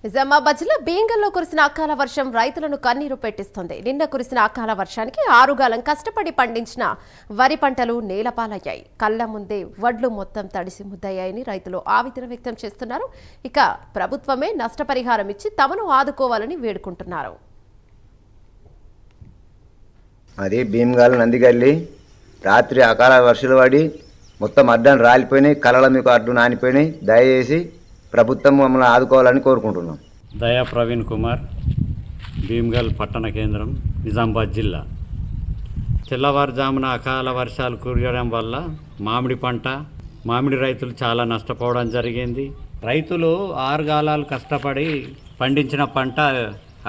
నిజామాబాద్ జిల్లా బీంగల్లో కురిసిన అకాల వర్షం రైతులను కన్నీరు పెట్టిస్తుంది. నిన్న కురిసిన అకాల వర్షానికి ఆరుగాలం కష్టపడి పండించిన వరి పంటలు నేలపాలయ్యాయి. కళ్ల ముందే వడ్లు మొత్తం తడిసి ముద్దయ్యాయని రైతులు ఆవేదన వ్యక్తం చేస్తున్నారు. ఇక ప్రభుత్వమే నష్టపరిహారం ఇచ్చి తమను ఆదుకోవాలని వేడుకుంటున్నారు. అది భీమగాల నందిగల్లి రాత్రి అకాల వర్షాలు పడి మొత్తం అడ్డాలు రాలిపోయినాయి, కళల మీకు అడ్డు నానిపోయినాయి. దయచేసి ప్రభుత్వం మమ్మల్ని ఆదుకోవాలని కోరుకుంటున్నాం. దయా ప్రవీణ్ కుమార్, భీమగల్ పట్టణ కేంద్రం, నిజామాబాద్ జిల్లా. తెల్లవారుజామున అకాల వర్షాలు కురియడం వల్ల మామిడి రైతులు చాలా నష్టపోవడం జరిగింది. రైతులు 6 గాలాలు కష్టపడి పండించిన పంట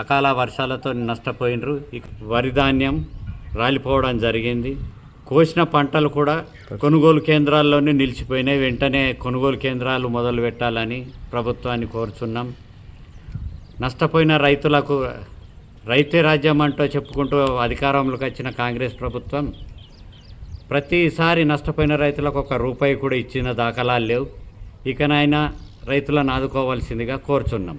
అకాల వర్షాలతో నష్టపోయినరు. వరి ధాన్యం రాలిపోవడం జరిగింది. కోసిన పంటలు కూడా కొనుగోలు కేంద్రాల్లోనే నిలిచిపోయినాయి. వెంటనే కొనుగోలు కేంద్రాలు మొదలు పెట్టాలని ప్రభుత్వాన్ని కోరుచున్నాం. నష్టపోయిన రైతులకు రైతే రాజ్యం అంటూ చెప్పుకుంటూ అధికారంలోకి వచ్చిన కాంగ్రెస్ ప్రభుత్వం ప్రతిసారి నష్టపోయిన రైతులకు ₹1 కూడా ఇచ్చిన దాఖలాలు లేవు. ఇకనైనా రైతులను ఆదుకోవాల్సిందిగా కోరుచున్నాం.